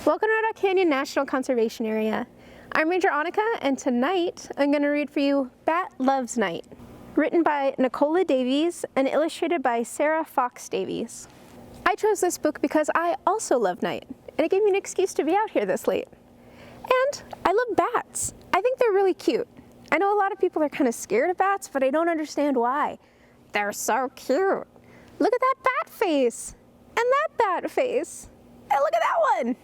Welcome to Red Rock Canyon National Conservation Area. I'm Ranger Anica, and tonight I'm going to read for you Bat Loves Night, written by Nicola Davies and illustrated by Sarah Fox Davies. I chose this book because I also love night, and it gave me an excuse to be out here this late. And I love bats. I think they're really cute. I know a lot of people are kind of scared of bats, but I don't understand why. They're so cute. Look at that bat face, and that bat face, and look at that one.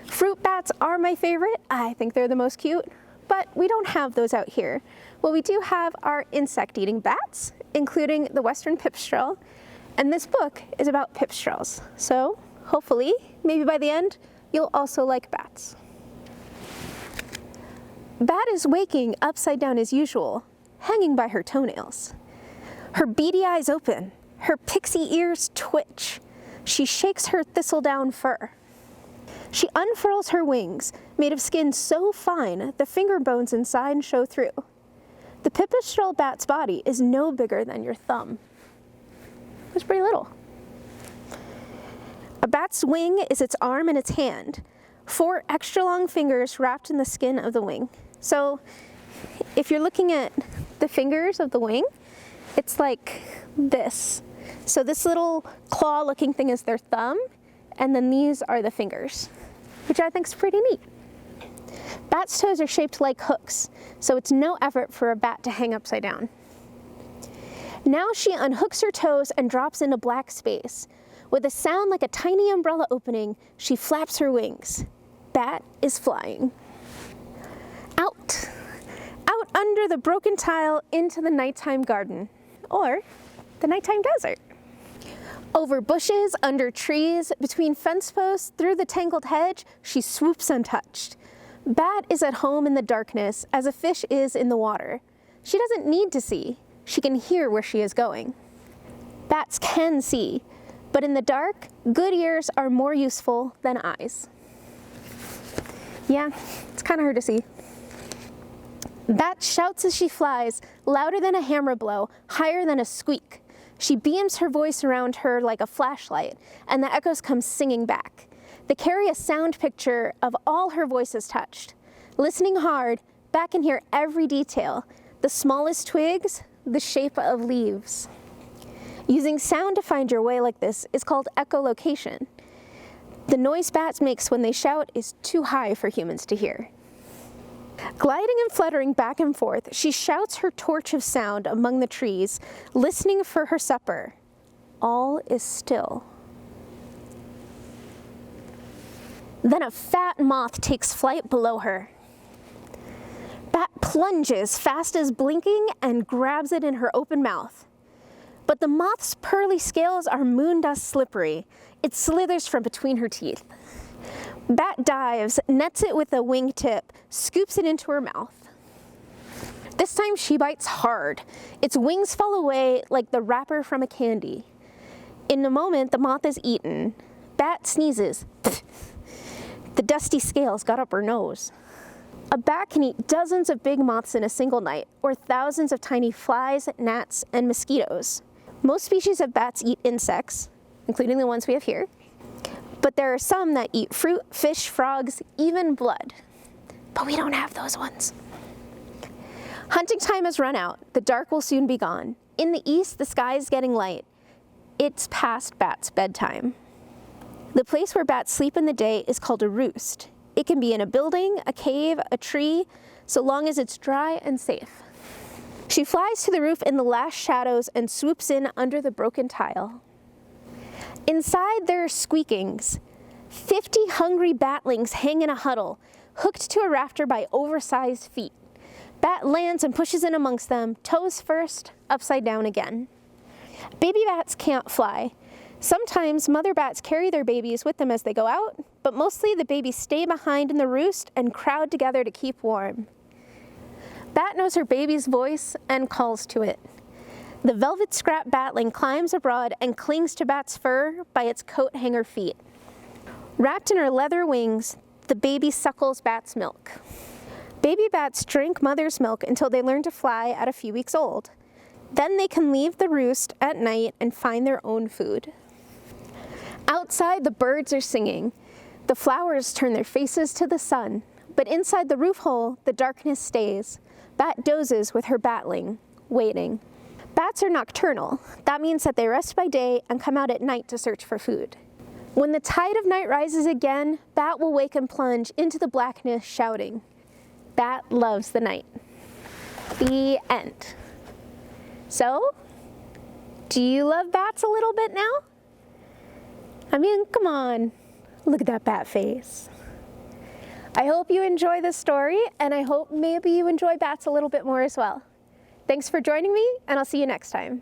Fruit bats are my favorite. I think they're the most cute, but we don't have those out here. Well, we do have our insect-eating bats, including the western pipistrelle, and this book is about pipistrelles. So hopefully, maybe by the end, you'll also like bats. Bat is waking upside down as usual, hanging by her toenails. Her beady eyes open, her pixie ears twitch. She shakes her thistledown fur. She unfurls her wings, made of skin so fine the finger bones inside show through. The pipistrelle bat's body is no bigger than your thumb. It's pretty little. A bat's wing is its arm and its hand, 4 extra long fingers wrapped in the skin of the wing. So if you're looking at the fingers of the wing, it's like this. So this little claw-looking thing is their thumb, and then these are the fingers, which I think is pretty neat. Bats' toes are shaped like hooks, so it's no effort for a bat to hang upside down. Now she unhooks her toes and drops into black space. With a sound like a tiny umbrella opening, she flaps her wings. Bat is flying. Out under the broken tile into the nighttime garden, or the nighttime desert. Over bushes, under trees, between fence posts, through the tangled hedge, she swoops untouched. Bat is at home in the darkness, as a fish is in the water. She doesn't need to see. She can hear where she is going. Bats can see, but in the dark, good ears are more useful than eyes. Yeah, it's kind of hard to see. Bat shouts as she flies, louder than a hammer blow, higher than a squeak. She beams her voice around her like a flashlight, and the echoes come singing back. They carry a sound picture of all her voices touched. Listening hard, Bat can hear every detail, the smallest twigs, the shape of leaves. Using sound to find your way like this is called echolocation. The noise bats makes when they shout is too high for humans to hear. Gliding and fluttering back and forth, she shouts her torch of sound among the trees, listening for her supper. All is still. Then a fat moth takes flight below her. Bat plunges fast as blinking and grabs it in her open mouth. But the moth's pearly scales are moon dust slippery. It slithers from between her teeth. Bat dives, nets it with a wingtip, scoops it into her mouth. This time she bites hard. Its wings fall away like the wrapper from a candy. In a moment, the moth is eaten. Bat sneezes. The dusty scales got up her nose. A bat can eat dozens of big moths in a single night, or thousands of tiny flies, gnats, and mosquitoes. Most species of bats eat insects, including the ones we have here. But there are some that eat fruit, fish, frogs, even blood. But we don't have those ones. Hunting time has run out. The dark will soon be gone. In the east, the sky is getting light. It's past Bat's bedtime. The place where bats sleep in the day is called a roost. It can be in a building, a cave, a tree, so long as it's dry and safe. She flies to the roof in the last shadows and swoops in under the broken tile. Inside there are squeakings. 50 hungry batlings hang in a huddle, hooked to a rafter by oversized feet. Bat lands and pushes in amongst them, toes first, upside down again. Baby bats can't fly. Sometimes mother bats carry their babies with them as they go out, but mostly the babies stay behind in the roost and crowd together to keep warm. Bat knows her baby's voice and calls to it. The velvet scrap batling climbs abroad and clings to Bat's fur by its coat hanger feet. Wrapped in her leather wings, the baby suckles Bat's milk. Baby bats drink mother's milk until they learn to fly at a few weeks old. Then they can leave the roost at night and find their own food. Outside, the birds are singing. The flowers turn their faces to the sun, but inside the roof hole, the darkness stays. Bat dozes with her batling, waiting. Bats are nocturnal. That means that they rest by day and come out at night to search for food. When the tide of night rises again, Bat will wake and plunge into the blackness, shouting. Bat loves the night. The end. So, do you love bats a little bit now? I mean, come on. Look at that bat face. I hope you enjoy this story, and I hope maybe you enjoy bats a little bit more as well. Thanks for joining me, and I'll see you next time.